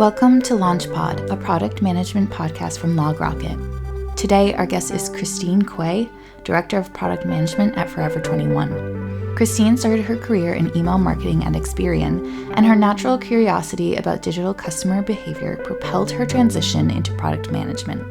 Welcome to LaunchPod, a product management podcast from LogRocket. Today, our guest is Christine Kuei, Director of Product Management at Forever 21. Christine started her career in email marketing at Experian, and her natural curiosity about digital customer behavior propelled her transition into product management.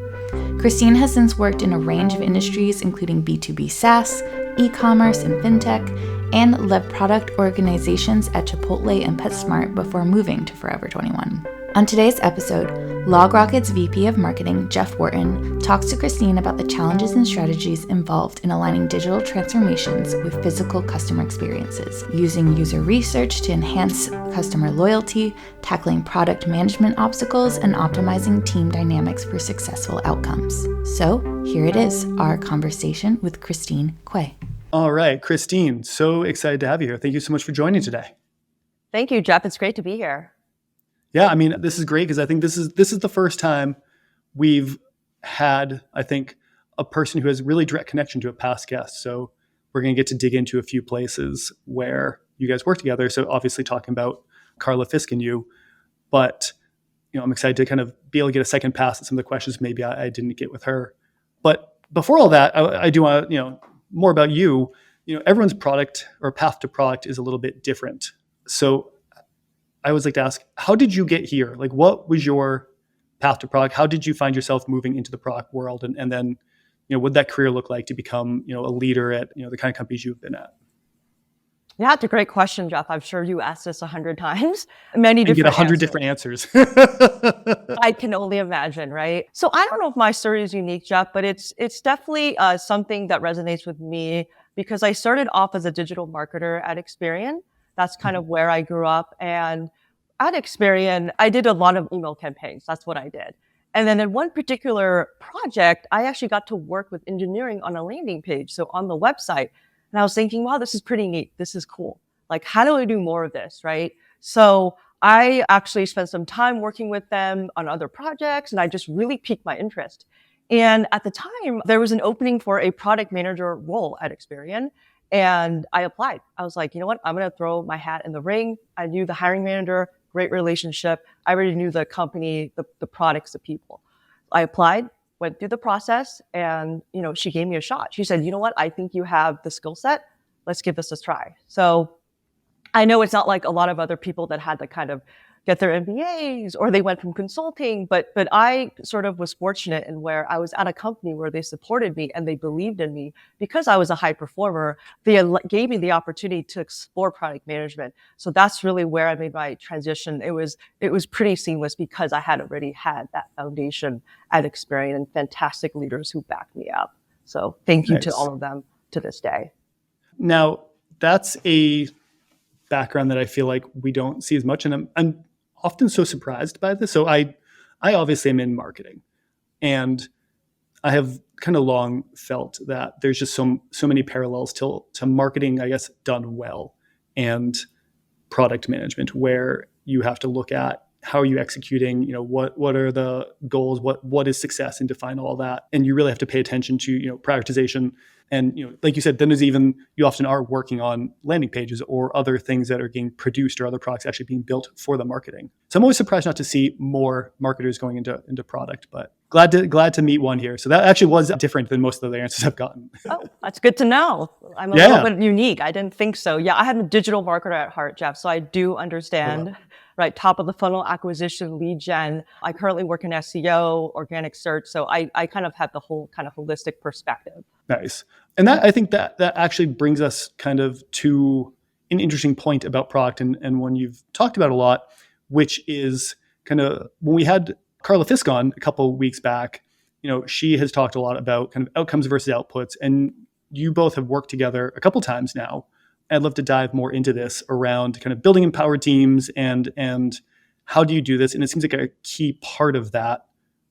Christine has since worked in a range of industries, including B2B SaaS, e-commerce and fintech, and led product organizations at Chipotle and PetSmart before moving to Forever 21. On today's episode, LogRocket's VP of Marketing, Jeff Wharton, talks to Christine about the challenges and strategies involved in aligning digital transformations with physical customer experiences, using user research to enhance customer loyalty, tackling product management obstacles, and optimizing team dynamics for successful outcomes. So here it is, our conversation with Christine Kuei. All right, Christine, so excited to have you here. Thank you so much for joining today. Thank you, Jeff. It's great to be here. Yeah, I mean, this is great because I think this is the first time we've had, I think, a person who has really direct connection to a past guest. So we're going to get to dig into a few places where you guys work together. So obviously talking about Carla Fisk and you, but I'm excited to kind of be able to get a second pass at some of the questions maybe I didn't get with her. But before all that, I do want to, more about you. Everyone's product or path to product is a little bit different. So I always like to ask, how did you get here? Like, what was your path to product? How did you find yourself moving into the product world? And then, what did that career look like to become, a leader at, the kind of companies you've been at? Yeah, it's a great question, Jeff. I'm sure you asked this 100 times. Many different get 100 different answers. I can only imagine, right? So I don't know if my story is unique, Jeff, but it's definitely something that resonates with me because I started off as a digital marketer at Experian. That's kind of where I grew up. And at Experian, I did a lot of email campaigns. That's what I did. And then in one particular project, I actually got to work with engineering on a landing page. So on the website, and I was thinking, wow, this is pretty neat. This is cool. Like, how do I do more of this, right? So I actually spent some time working with them on other projects, and I just really piqued my interest. And at the time, there was an opening for a product manager role at Experian. And I applied. I was like, you know what? I'm going to throw my hat in the ring. I knew the hiring manager, great relationship. I already knew the company, the products, the people. I applied, went through the process, and, she gave me a shot. She said, you know what? I think you have the skill set. Let's give this a try. So I know it's not like a lot of other people that had to kind of get their MBAs or they went from consulting, but I sort of was fortunate in where I was at a company where they supported me and they believed in me because I was a high performer. They gave me the opportunity to explore product management. So that's really where I made my transition. It was pretty seamless because I had already had that foundation at Experian and fantastic leaders who backed me up. So thank you to all of them to this day. Now, that's a background that I feel like we don't see as much. And I'm often so surprised by this. So I obviously am in marketing, and I have kind of long felt that there's just so many parallels to marketing, I guess, done well, and product management, where you have to look at how are you executing, what are the goals, what is success, and define all that. And you really have to pay attention to, prioritization. And, like you said, then you often are working on landing pages or other things that are getting produced or other products actually being built for the marketing. So I'm always surprised not to see more marketers going into product, but glad to meet one here. So that actually was different than most of the answers I've gotten. Oh, that's good to know. I'm a little bit unique. I didn't think so. Yeah, I am a digital marketer at heart, Jeff. So I do understand, right, top of the funnel acquisition, lead gen. I currently work in SEO, organic search. So I kind of have the whole kind of holistic perspective. Nice. And I think that actually brings us kind of to an interesting point about product and one you've talked about a lot, which is kind of when we had Carla Fisk on a couple of weeks back, she has talked a lot about kind of outcomes versus outputs. And you both have worked together a couple times now. I'd love to dive more into this around kind of building empowered teams and how do you do this? And it seems like a key part of that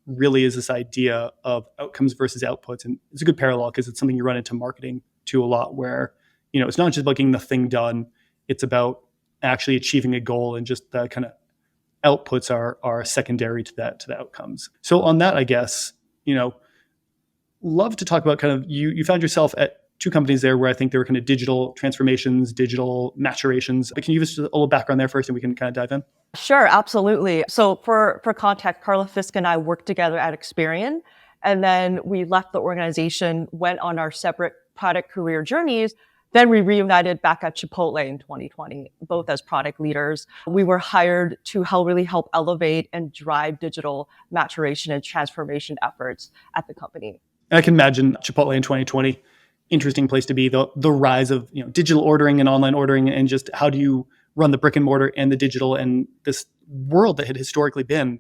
really is this idea of outcomes versus outputs. And it's a good parallel because it's something you run into marketing too a lot where, it's not just about getting the thing done. It's about actually achieving a goal, and just the kind of outputs are secondary to the outcomes. So on that, I guess, love to talk about kind of you found yourself at two companies there where I think they were kind of digital transformations, digital maturations. But can you give us a little background there first and we can kind of dive in? Sure, absolutely. So for context, Carla Fisk and I worked together at Experian, and then we left the organization, went on our separate product career journeys. Then we reunited back at Chipotle in 2020, both as product leaders. We were hired to really help elevate and drive digital maturation and transformation efforts at the company. I can imagine Chipotle in 2020, interesting place to be, the rise of digital ordering and online ordering, and just how do you run the brick and mortar and the digital, and this world that had historically been,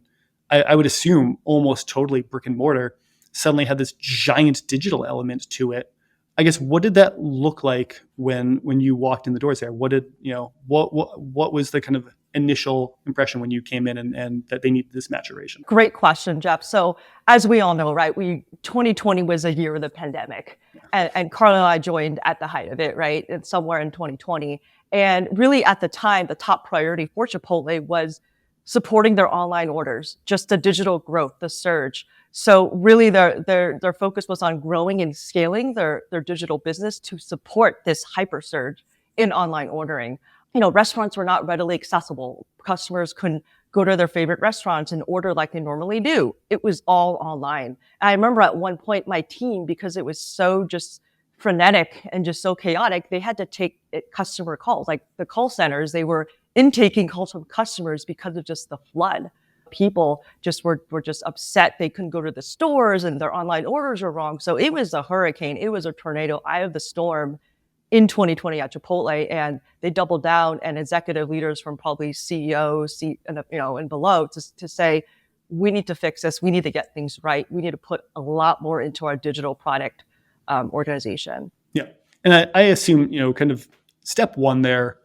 I would assume, almost totally brick and mortar, suddenly had this giant digital element to it. I guess, what did that look like when you walked in the doors there? What did what was the kind of initial impression when you came in and that they needed this maturation? Great question, Jeff. So as we all know, right, 2020 was a year of the pandemic, and Carla and I joined at the height of it, right, and somewhere in 2020. And really at the time, the top priority for Chipotle was supporting their online orders, just the digital growth, the surge. So really their focus was on growing and scaling their digital business to support this hyper surge in online ordering. Restaurants were not readily accessible. Customers couldn't go to their favorite restaurants and order like they normally do. It was all online. And I remember at one point my team, because it was so just frenetic and just so chaotic, they had to take customer calls. Like the call centers, they were intaking calls from customers because of just the flood. People just were just upset. They couldn't go to the stores and their online orders were wrong. So it was a hurricane. It was a tornado, eye of the storm in 2020 at Chipotle. And they doubled down, and executive leaders from probably CEOs, and below to say, we need to fix this. We need to get things right. We need to put a lot more into our digital product organization. Yeah. And I assume, kind of step one there,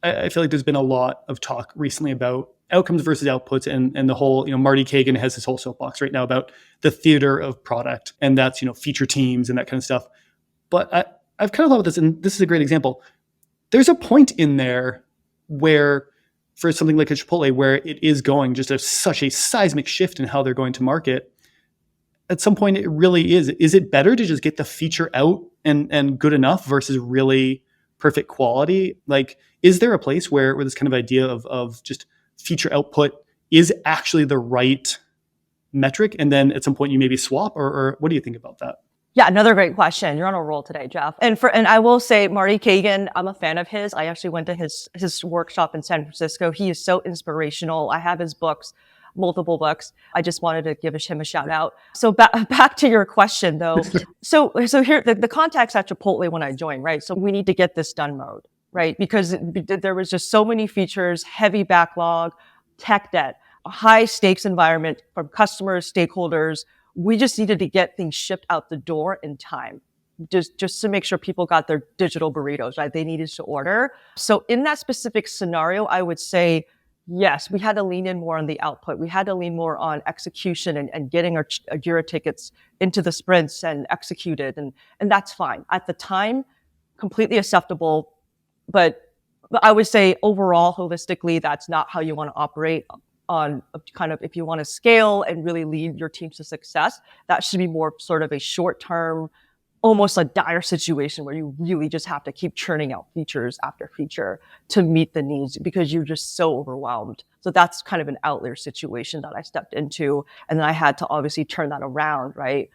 I feel like there's been a lot of talk recently about outcomes versus outputs, and the whole, Marty Kagan has his whole soapbox right now about the theater of product, and that's, feature teams and that kind of stuff. But I've kind of thought about this, and this is a great example. There's a point in there where, for something like a Chipotle, where it is going just such a seismic shift in how they're going to market. At some point, it really is. Is it better to just get the feature out and good enough versus really perfect quality? Like, is there a place where this kind of idea of just feature output is actually the right metric, and then at some point you maybe swap, or what do you think about that? Yeah, another great question. You're on a roll today, Jeff. And I will say, Marty Kagan, I'm a fan of his. I actually went to his workshop in San Francisco. He is so inspirational. I have his books, multiple books. I just wanted to give him a shout out. So back to your question though. So here, the context at Chipotle when I joined, right? So we need to get this done mode, right? Because there was just so many features, heavy backlog, tech debt, a high stakes environment from customers, stakeholders. We just needed to get things shipped out the door in time, just to make sure people got their digital burritos, right? They needed to order. So in that specific scenario, I would say, yes, we had to lean in more on the output. We had to lean more on execution and getting our Jira tickets into the sprints and executed. And that's fine. At the time, completely acceptable. But I would say overall, holistically, that's not how you want to operate on kind of, if you want to scale and really lead your teams to success, that should be more sort of a short-term, almost a dire situation where you really just have to keep churning out features after feature to meet the needs because you're just so overwhelmed. So that's kind of an outlier situation that I stepped into. And then I had to obviously turn that around, right,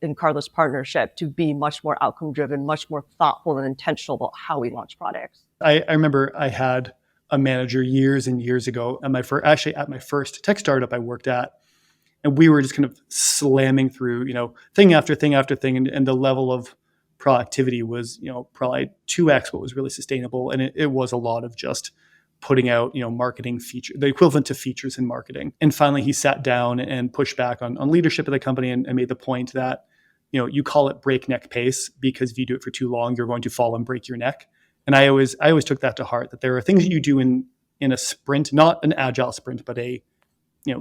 in Carla's partnership to be much more outcome driven, much more thoughtful and intentional about how we launch products. I remember I had a manager years and years ago at my first tech startup I worked at. And we were just kind of slamming through, thing after thing after thing. And the level of productivity was, probably 2x what was really sustainable. And it was a lot of just putting out, marketing feature, the equivalent to features in marketing. And finally, he sat down and pushed back on leadership of the company and made the point that, you call it breakneck pace because if you do it for too long, you're going to fall and break your neck. And I always took that to heart, that there are things that you do in a sprint, not an agile sprint, but a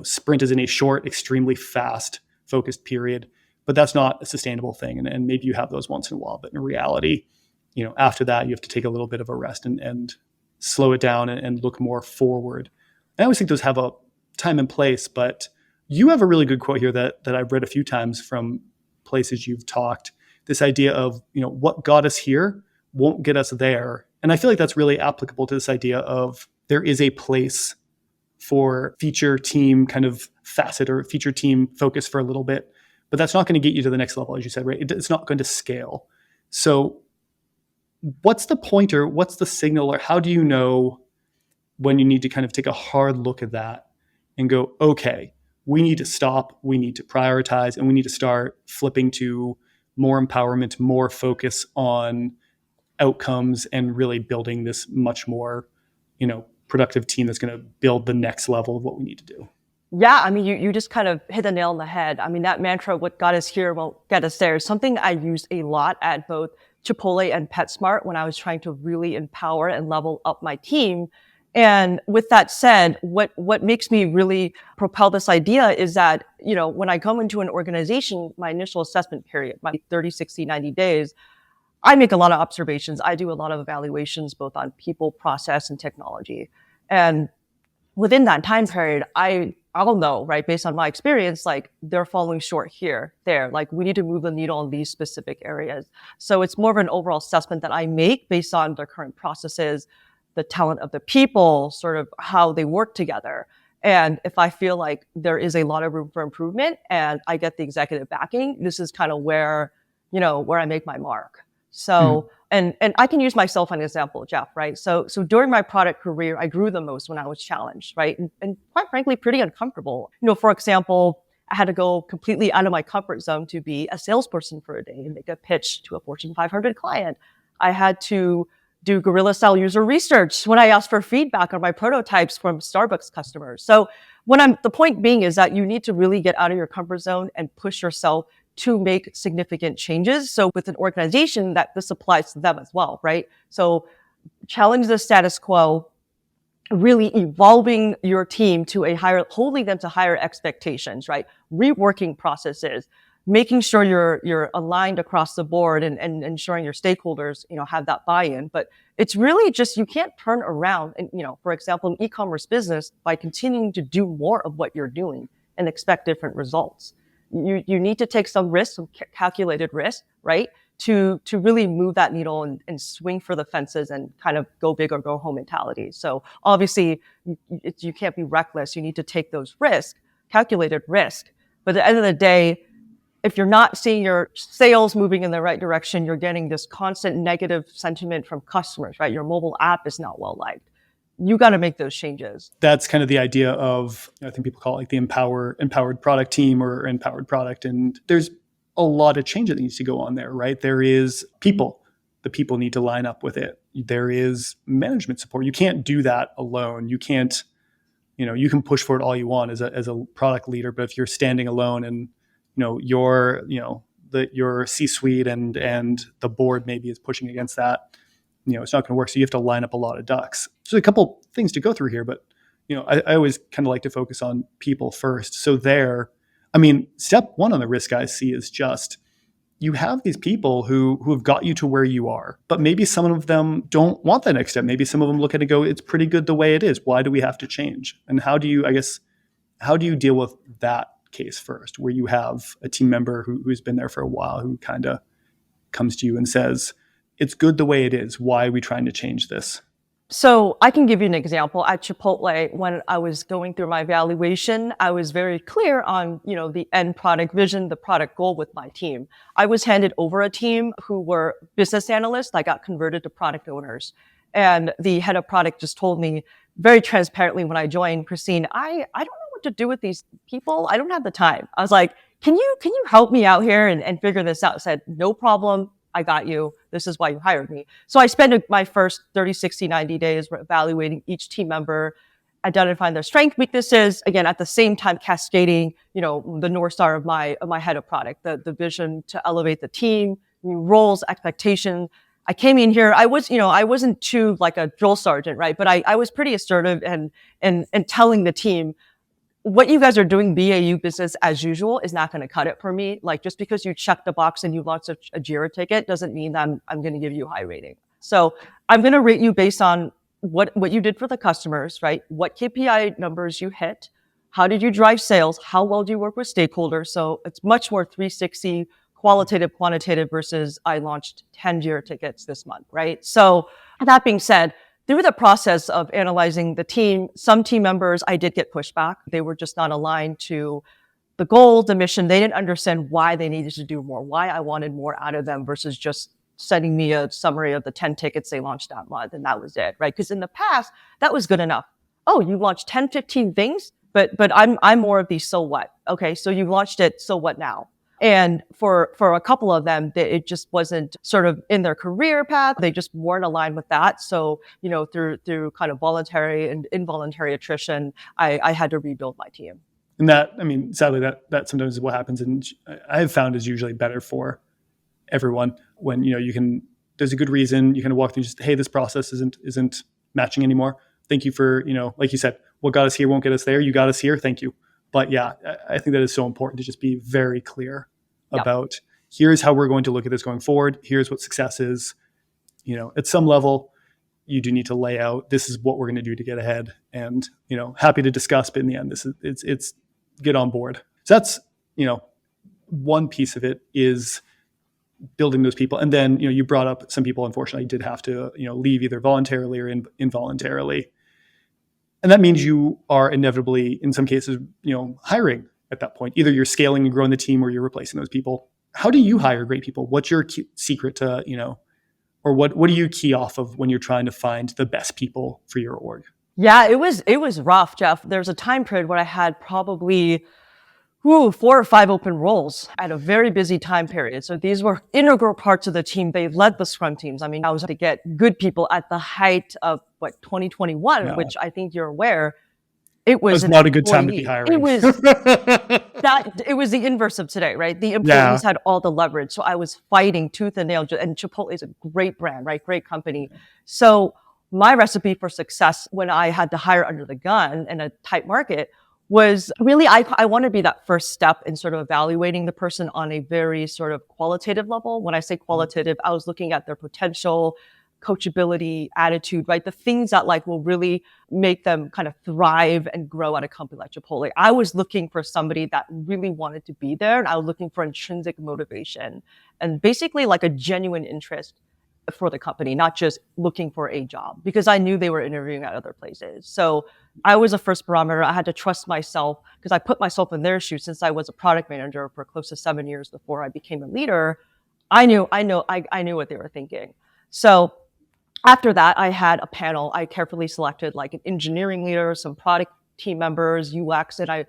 sprint is in a short, extremely fast focused period, but that's not a sustainable thing. And maybe you have those once in a while, but in reality, after that, you have to take a little bit of a rest and slow it down and look more forward. I always think those have a time and place, but you have a really good quote here that I've read a few times from places you've talked this idea of, what got us here won't get us there. And I feel like that's really applicable to this idea of there is a place for feature team kind of facet or feature team focus for a little bit, but that's not going to get you to the next level, as you said, right? It's not going to scale. So what's the pointer? What's the signal, or how do you know when you need to kind of take a hard look at that and go, okay, we need to stop, we need to prioritize, and we need to start flipping to more empowerment, more focus on outcomes, and really building this much more, productive team that's going to build the next level of what we need to do. Yeah, I mean, you just kind of hit the nail on the head. I mean, that mantra, what got us here won't get us there, is something I used a lot at both Chipotle and PetSmart when I was trying to really empower and level up my team. And with that said, what makes me really propel this idea is that, when I come into an organization, my initial assessment period, my 30, 60, 90 days, I make a lot of observations. I do a lot of evaluations, both on people, process, and technology. And within that time period, I'll know, right, based on my experience, like they're falling short here, there, like we need to move the needle in these specific areas. So it's more of an overall assessment that I make based on their current processes, the talent of the people, sort of how they work together. And if I feel like there is a lot of room for improvement and I get the executive backing, this is kind of where I make my mark. So, and I can use myself as an example, Jeff, right? So during my product career, I grew the most when I was challenged, right? And quite frankly, pretty uncomfortable. For example, I had to go completely out of my comfort zone to be a salesperson for a day and make a pitch to a Fortune 500 client. I had to do guerrilla style user research when I asked for feedback on my prototypes from Starbucks customers. So the point being is that you need to really get out of your comfort zone and push yourself to make significant changes. So with an organization, that this applies to them as well, right? So challenge the status quo, really evolving your team to holding them to higher expectations, right? Reworking processes, making sure you're aligned across the board and ensuring your stakeholders, have that buy-in. But it's really just, you can't turn around and, for example, an e-commerce business by continuing to do more of what you're doing and expect different results. You need to take some risks, some calculated risk, right? To really move that needle and swing for the fences and kind of go big or go home mentality. So obviously you can't be reckless. You need to take those risks, calculated risk. But at the end of the day, if you're not seeing your sales moving in the right direction, you're getting this constant negative sentiment from customers, right? Your mobile app is not well liked. You got to make those changes. That's kind of the idea of, I think people call it like the empowered product team or empowered product. And there's a lot of change that needs to go on there, right? There is people. The people need to line up with it. There is management support. You can't do that alone. You can't, you can push for it all you want as a product leader, but if you're standing alone and, your C-suite and the board maybe is pushing against that, it's not going to work. So you have to line up a lot of ducks. So a couple things to go through here, but I always kind of like to focus on people first. So step one on the risk I see is just, you have these people who have got you to where you are, but maybe some of them don't want that next step. Maybe some of them look at it and go, it's pretty good the way it is. Why do we have to change? And how do you deal with that case first, where you have a team member who's been there for a while, who kind of comes to you and says, it's good the way it is. Why are we trying to change this? So I can give you an example. At Chipotle, when I was going through my evaluation, I was very clear on, the end product vision, the product goal with my team. I was handed over a team who were business analysts. I got converted to product owners. And the head of product just told me very transparently when I joined, Christine, I don't know what to do with these people. I don't have the time. I was like, can you help me out here and figure this out? I said, no problem. I got you. This is why you hired me. So I spent my first 30, 60, 90 days evaluating each team member, identifying their strengths, weaknesses, again, at the same time cascading, the North Star of my head of product, the vision to elevate the team, new roles, expectations. I came in here, I wasn't too like a drill sergeant, right? But I was pretty assertive and telling the team, what you guys are doing, BAU, business as usual, is not going to cut it for me. Like, just because you check the box and you launch a Jira ticket doesn't mean that I'm going to give you a high rating. So I'm going to rate you based on what you did for the customers, right? What KPI numbers you hit. How did you drive sales? How well do you work with stakeholders? So it's much more 360, qualitative, quantitative versus I launched 10 Jira tickets this month, right? So that being said, through the process of analyzing the team, some team members, I did get pushback. They were just not aligned to the goal, the mission. They didn't understand why they needed to do more, why I wanted more out of them versus just sending me a summary of the 10 tickets they launched that month. And that was it, right? Because in the past, that was good enough. Oh, you launched 10, 15 things, but I'm more of the so what. Okay, so you launched it, so what now? And for a couple of them, it just wasn't sort of in their career path. They just weren't aligned with that. So, through kind of voluntary and involuntary attrition, I had to rebuild my team. And that, I mean, sadly, that sometimes is what happens. And I have found is usually better for everyone when, there's a good reason you kind of walk through just, hey, this process isn't matching anymore. Thank you for, like you said, what got us here won't get us there. You got us here. Thank you. But yeah, I think that is so important to just be very clear about here's how we're going to look at this going forward. Here's what success is. At some level, you do need to lay out, this is what we're going to do to get ahead. And, happy to discuss, but in the end, it's get on board. So that's, one piece of it is building those people. And then, you brought up some people, unfortunately, did have to, leave either voluntarily or involuntarily. And that means you are inevitably, in some cases, hiring at that point. Either you're scaling and growing the team or you're replacing those people. How do you hire great people? What's your secret to, or what do you key off of when you're trying to find the best people for your org? Yeah, it was rough, Jeff. There's a time period where I had probably 4 or 5 open roles at a very busy time period. So these were integral parts of the team. They led the scrum teams. I mean, I was to get good people at the height of 2021, which I think you're aware. It was not a good time to be hiring. It was it was the inverse of today, right? The employees had all the leverage. So I was fighting tooth and nail. And Chipotle is a great brand, right? Great company. So my recipe for success when I had to hire under the gun in a tight market was really, I want to be that first step in sort of evaluating the person on a very sort of qualitative level. When I say qualitative, I was looking at their potential, coachability, attitude, right? The things that will really make them kind of thrive and grow at a company like Chipotle. I was looking for somebody that really wanted to be there, and I was looking for intrinsic motivation and basically a genuine interest for the company, not just looking for a job, because I knew they were interviewing at other places. So I was a first barometer. I had to trust myself because I put myself in their shoes since I was a product manager for close to 7 years before I became a leader. I knew what they were thinking. So after that, I had a panel. I carefully selected an engineering leader, some product team members, UX, and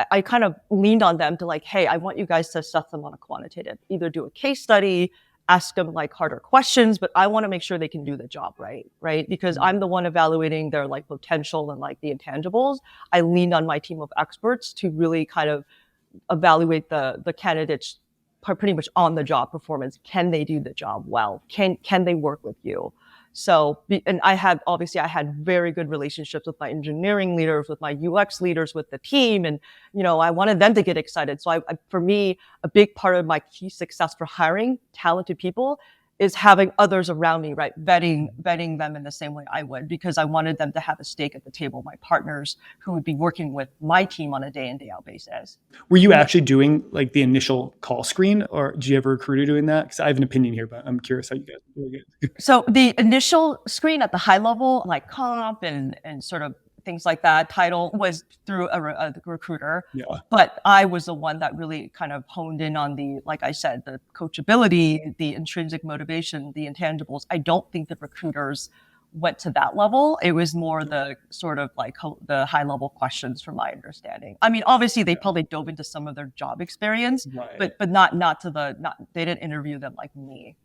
I kind of leaned on them to hey, I want you guys to assess them on a quantitative, either do a case study, ask them harder questions, but I want to make sure they can do the job right? Because I'm the one evaluating their potential and the intangibles. I leaned on my team of experts to really kind of evaluate the candidates pretty much on the job performance. Can they do the job well? Can they work with you? So, and I had very good relationships with my engineering leaders, with my UX leaders, with the team. And, I wanted them to get excited. So for me, a big part of my key success for hiring talented people is having others around me, right? Vetting them in the same way I would, because I wanted them to have a stake at the table, my partners who would be working with my team on a day in, day out basis. Were you actually doing the initial call screen, or do you have a recruiter doing that? Because I have an opinion here, but I'm curious how you guys do it. So the initial screen at the high level, comp and sort of things like that, title was through a recruiter. Yeah. But I was the one that really kind of honed in on like I said, the coachability, the intrinsic motivation, the intangibles. I don't think the recruiters went to that level. It was more the sort of the high level questions from my understanding. I mean, obviously they probably dove into some of their job experience, but not they didn't interview them like me.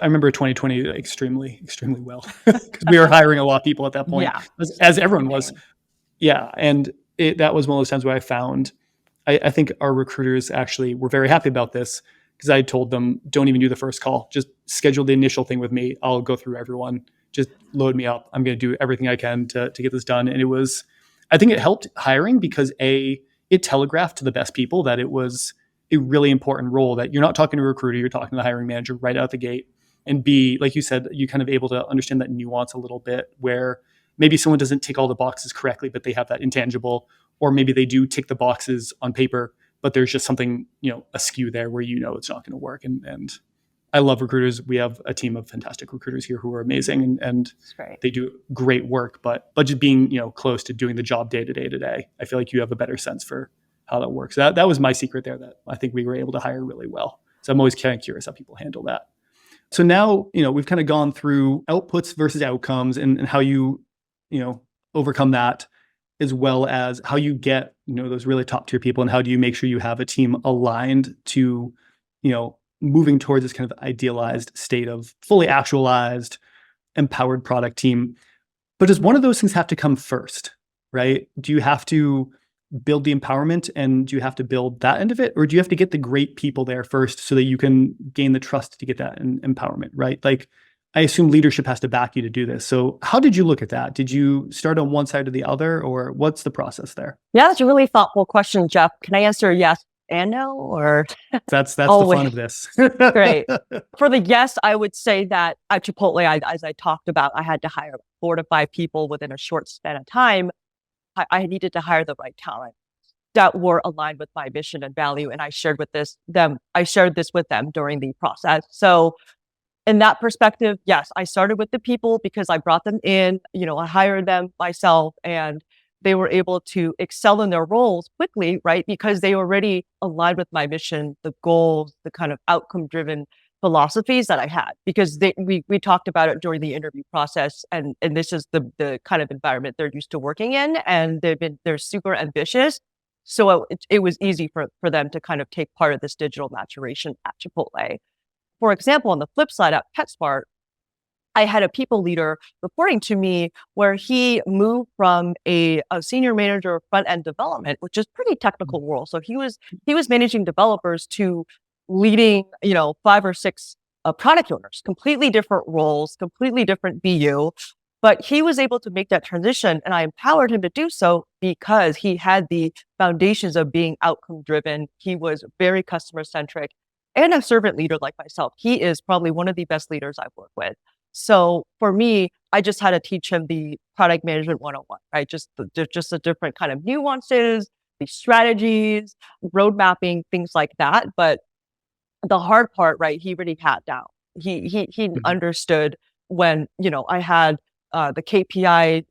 I remember 2020 extremely, extremely well because we were hiring a lot of people at that point, as everyone was. Yeah. And that was one of those times where I found, I think our recruiters actually were very happy about this because I told them, don't even do the first call. Just schedule the initial thing with me. I'll go through everyone. Just load me up. I'm going to do everything I can to get this done. And I think it helped hiring because it telegraphed to the best people that it was a really important role, that you're not talking to a recruiter, you're talking to the hiring manager right out the gate. And B, like you said, you kind of able to understand that nuance a little bit where maybe someone doesn't tick all the boxes correctly, but they have that intangible, or maybe they do tick the boxes on paper, but there's just something, askew there where it's not going to work. And I love recruiters. We have a team of fantastic recruiters here who are amazing and they do great work, but just being, close to doing the job day to day, I feel like you have a better sense for how that works. That was my secret there, that I think we were able to hire really well. So I'm always kind of curious how people handle that. So now, we've kind of gone through outputs versus outcomes and how you, overcome that, as well as how you get, those really top tier people, and how do you make sure you have a team aligned to, moving towards this kind of idealized state of fully actualized, empowered product team. But does one of those things have to come first, right? Do you have to build the empowerment and do you have to build that end of it? Or do you have to get the great people there first so that you can gain the trust to get that empowerment, right? Like, I assume leadership has to back you to do this. So how did you look at that? Did you start on one side or the other, or what's the process there? Yeah, that's a really thoughtful question, Jeff. Can I answer yes and no, or that's the fun of this. Great. For the yes, I would say that at Chipotle, as I talked about, I had to hire 4 to 5 people within a short span of time. I needed to hire the right talent that were aligned with my mission and value, and I shared this with them during the process. So in that perspective, yes, I started with the people because I brought them in. I hired them myself, and they were able to excel in their roles quickly, right? Because they already aligned with my mission, the goals, the kind of outcome-driven philosophies that I had. Because we talked about it during the interview process, and this is the kind of environment they're used to working in, and they're super ambitious. So it was easy for them to kind of take part of this digital maturation at Chipotle. For example, on the flip side at PetSmart, I had a people leader reporting to me where he moved from a senior manager of front-end development, which is pretty technical role. So he was managing developers, to leading, 5 or 6 product owners, completely different roles, completely different BU. But he was able to make that transition, and I empowered him to do so because he had the foundations of being outcome-driven. He was very customer-centric and a servant leader like myself. He is probably one of the best leaders I've worked with. So for me, I just had to teach him the product management 101, right? Just the different kind of nuances, the strategies, road mapping, things like that. But the hard part, right? He really had down. He understood when, I had the KPI,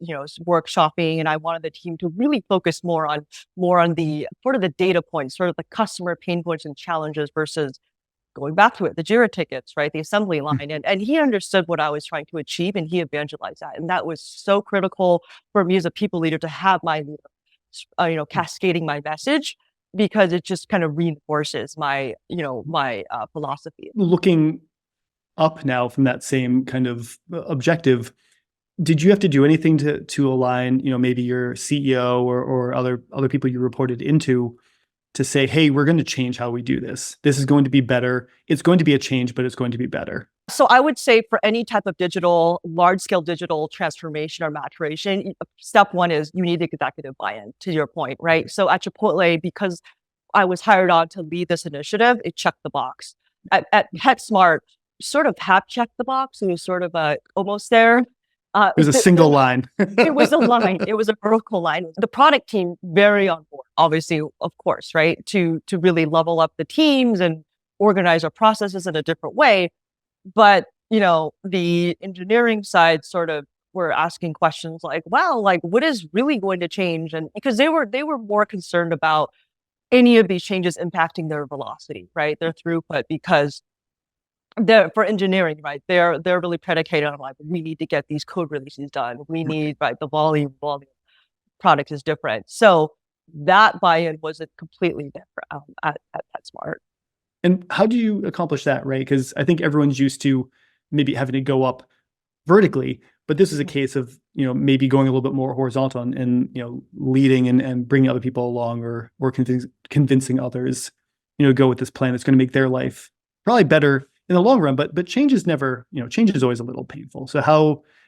workshopping, and I wanted the team to really focus more on the sort of the data points, sort of the customer pain points and challenges versus going back to it, the JIRA tickets, right? The assembly line. And he understood what I was trying to achieve, and he evangelized that. And that was so critical for me as a people leader to have my, cascading my message, because it just kind of reinforces my, my philosophy. Looking up now from that same kind of objective, did you have to do anything to align, maybe your CEO or other people you reported into, to say, hey, we're going to change how we do this. This is going to be better. It's going to be a change, but it's going to be better. So I would say for any type of large-scale digital transformation or maturation, step 1 is you need executive buy-in, to your point, right? So at Chipotle, because I was hired on to lead this initiative, it checked the box. At PetSmart, sort of have checked the box. It was sort of almost there. It was a single line. It was a line. It was a vertical line. The product team very on board, obviously, of course, right? To really level up the teams and organize our processes in a different way. But, the engineering side sort of were asking questions like, wow, like what is really going to change? And because they were more concerned about any of these changes impacting their velocity, right? Their throughput, because for engineering, right? They're really predicated on like, we need to get these code releases done. We need, right, the volume product is different. So that buy-in wasn't completely different at PetSmart. And how do you accomplish that, right? Because I think everyone's used to maybe having to go up vertically, but this is a case of, maybe going a little bit more horizontal and leading and bringing other people along, or convincing others, go with this plan that's going to make their life probably better in the long run, but change is always a little painful. So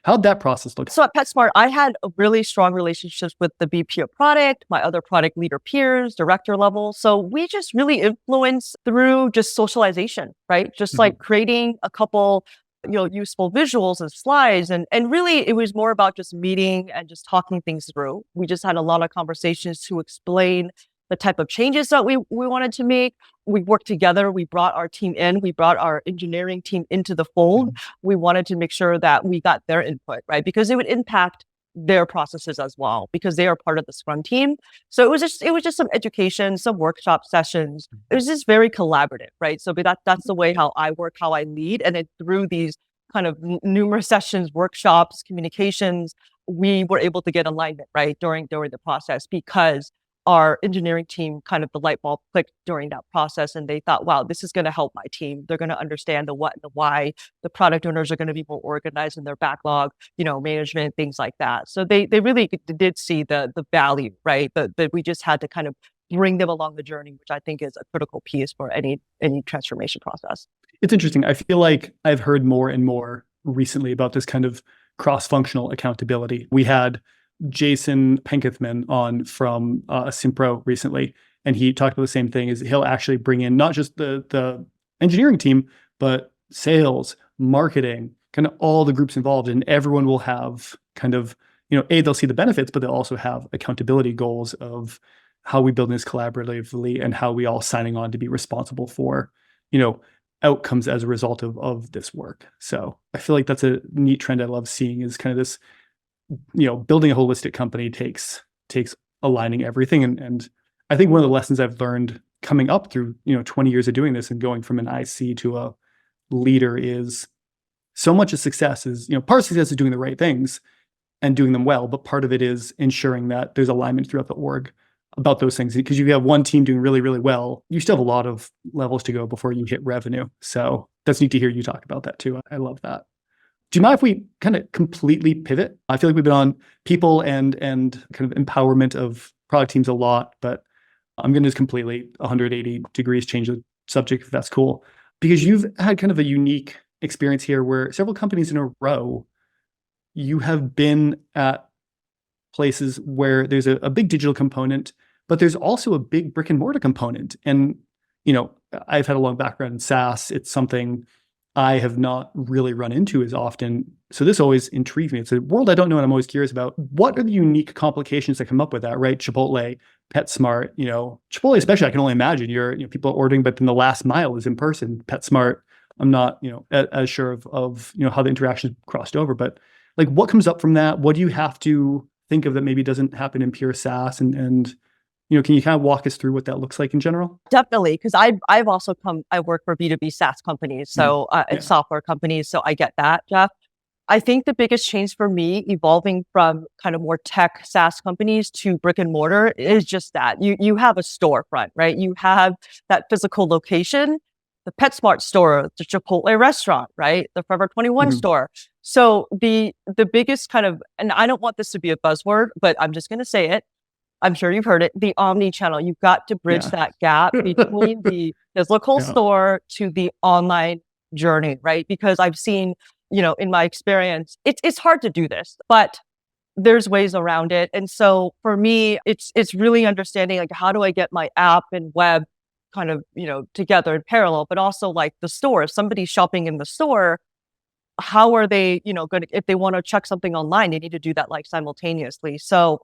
how'd that process look? So at PetSmart, I had a really strong relationships with the VP of product, my other product leader peers, director level. So we just really influenced through just socialization, right? Just like creating a couple, useful visuals and slides. And really it was more about just meeting and just talking things through. We just had a lot of conversations to explain the type of changes that we wanted to make. We worked together. We brought our team in. We brought our engineering team into the fold. We wanted to make sure that we got their input, right? Because it would impact their processes as well, because they are part of the Scrum team. So it was just some education, some workshop sessions. It was just very collaborative, right? So that's the way how I work, how I lead. And then through these kind of numerous sessions, workshops, communications, we were able to get alignment, right, during the process, because our engineering team, kind of the light bulb clicked during that process, and they thought, wow, this is going to help my team. They're going to understand the what and the why. The product owners are going to be more organized in their backlog, management, things like that. So they really did see the value, right? That we just had to kind of bring them along the journey, which I think is a critical piece for any transformation process. It's interesting. I feel like I've heard more and more recently about this kind of cross-functional accountability. We had Jason Penkethman on from Simpro recently, and he talked about the same thing. Is he'll actually bring in not just the engineering team, but sales, marketing, kind of all the groups involved, and everyone will have kind of, they'll see the benefits, but they'll also have accountability goals of how we build this collaboratively and how we all signing on to be responsible for, outcomes as a result of this work. So I feel like that's a neat trend I love seeing, is kind of this, building a holistic company takes aligning everything. And I think one of the lessons I've learned coming up through, 20 years of doing this and going from an IC to a leader is so much of success is, part of success is doing the right things and doing them well, but part of it is ensuring that there's alignment throughout the org about those things. Because you have one team doing really, really well, you still have a lot of levels to go before you hit revenue. So that's neat to hear you talk about that too. I love that. Do you mind if we kind of completely pivot? I feel like we've been on people and kind of empowerment of product teams a lot, but I'm going to just completely 180 degrees change the subject, if that's cool. Because you've had kind of a unique experience here where several companies in a row, you have been at places where there's a big digital component, but there's also a big brick and mortar component. And, I've had a long background in SaaS. It's something I have not really run into as often. So this always intrigues me. It's a world I don't know, and I'm always curious about what are the unique complications that come up with that, right? Chipotle, PetSmart, Chipotle especially, I can only imagine people are ordering, but then the last mile is in person. PetSmart, I'm not, as sure of how the interaction crossed over, but like what comes up from that? What do you have to think of that maybe doesn't happen in pure SaaS? And can you kind of walk us through what that looks like in general? Definitely, because I work for B2B SaaS companies, so and software companies, so I get that, Jeff. I think the biggest change for me evolving from kind of more tech SaaS companies to brick and mortar is just that you have a storefront, right? You have that physical location, the PetSmart store, the Chipotle restaurant, right? The Forever 21 store. So the biggest kind of, and I don't want this to be a buzzword, but I'm just going to say it. I'm sure you've heard it, the omni-channel. You've got to bridge that gap between the physical store to the online journey, right? Because I've seen, in my experience, it's hard to do this, but there's ways around it. And so for me, it's really understanding, like, how do I get my app and web kind of, together in parallel, but also like the store. If somebody's shopping in the store, how are they, going to, if they want to check something online, they need to do that like simultaneously. So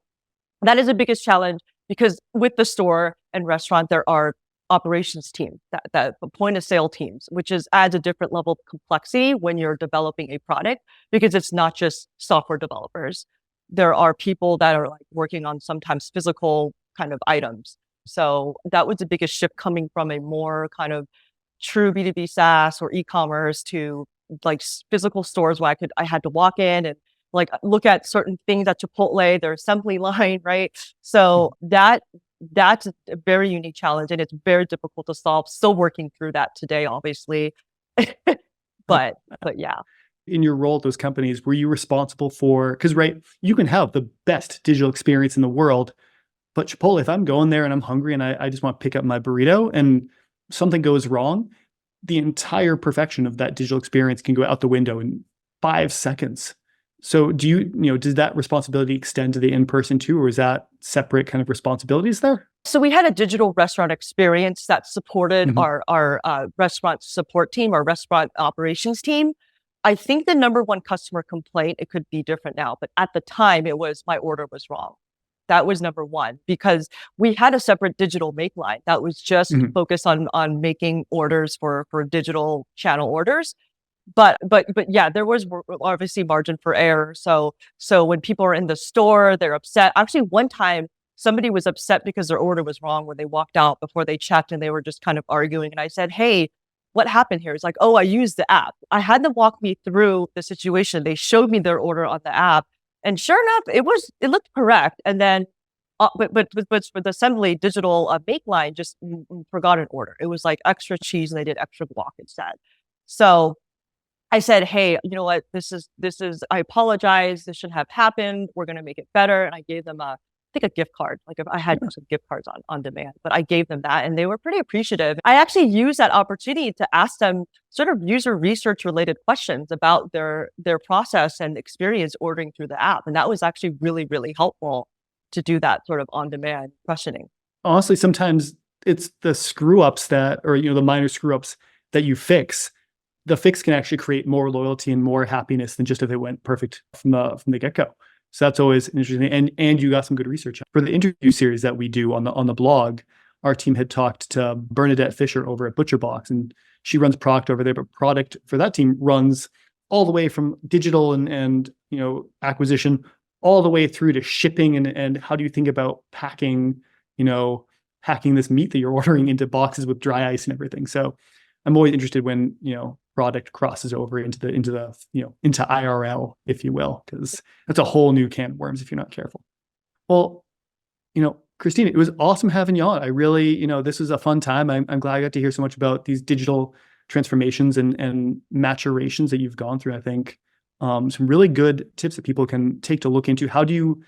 that is the biggest challenge, because with the store and restaurant, there are operations teams, that point of sale teams, which adds a different level of complexity when you're developing a product, because it's not just software developers. There are people that are like working on sometimes physical kind of items. So that was the biggest shift, coming from a more kind of true B2B SaaS or e-commerce to like physical stores where I had to walk in and like look at certain things at Chipotle, their assembly line, right? So that's a very unique challenge, and it's very difficult to solve. Still working through that today, obviously. but yeah. In your role at those companies, were you responsible for, because you can have the best digital experience in the world, but Chipotle, if I'm going there and I'm hungry and I just want to pick up my burrito and something goes wrong, the entire perfection of that digital experience can go out the window in 5 seconds. So do you, does that responsibility extend to the in-person too, or is that separate kind of responsibilities there? So we had a digital restaurant experience that supported our restaurant support team, our restaurant operations team. I think the number one customer complaint, it could be different now, but at the time it was my order was wrong. That was number one, because we had a separate digital make line that was just focused on making orders for digital channel orders. But yeah, there was obviously margin for error. So when people are in the store, they're upset. Actually, one time somebody was upset because their order was wrong when they walked out before they checked, and they were just kind of arguing. And I said, "Hey, what happened here?" It's like, "Oh, I used the app." I had them walk me through the situation. They showed me their order on the app, and sure enough, it looked correct. And then, but with assembly digital make line just forgot an order. It was like extra cheese, and they did extra guac instead. So I said, "Hey, you know what? This is, I apologize. This shouldn't have happened. We're going to make it better." And I gave them I think a gift card. Like, if I had some gift cards on demand, but I gave them that, and they were pretty appreciative. I actually used that opportunity to ask them sort of user research related questions about their process and experience ordering through the app. And that was actually really, really helpful to do that sort of on demand questioning. Honestly, sometimes it's the screw ups or the minor screw ups that you fix. The fix can actually create more loyalty and more happiness than just if it went perfect from the get-go. So that's always interesting. And you got some good research. For the interview series that we do on the blog, our team had talked to Bernadette Fisher over at ButcherBox, and she runs product over there, but product for that team runs all the way from digital and acquisition all the way through to shipping and how do you think about packing this meat that you're ordering into boxes with dry ice and everything. So I'm always interested when product crosses over into IRL, if you will, because that's a whole new can of worms if you're not careful. Well, Christine, it was awesome having you on. I really, this was a fun time. I'm glad I got to hear so much about these digital transformations and maturations that you've gone through. I think some really good tips that people can take to look into. How do you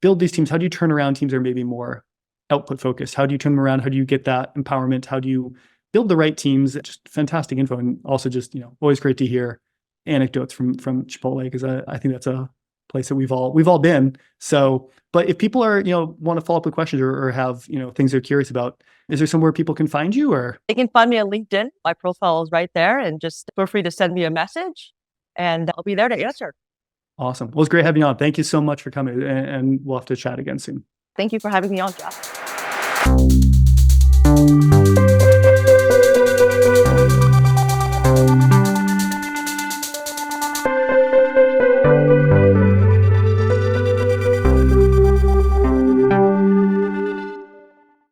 build these teams? How do you turn around teams that are maybe more output focused? How do you turn them around? How do you get that empowerment? How do you build the right teams? Just fantastic info. And also just, always great to hear anecdotes from Chipotle, because I think that's a place that we've all been. So, but if people are, want to follow up with questions or have, things they're curious about, is there somewhere people can find you? Or they can find me on LinkedIn. My profile is right there, and just feel free to send me a message and I'll be there to answer. Awesome. Well, it's great having you on. Thank you so much for coming, and we'll have to chat again soon. Thank you for having me on, Jeff.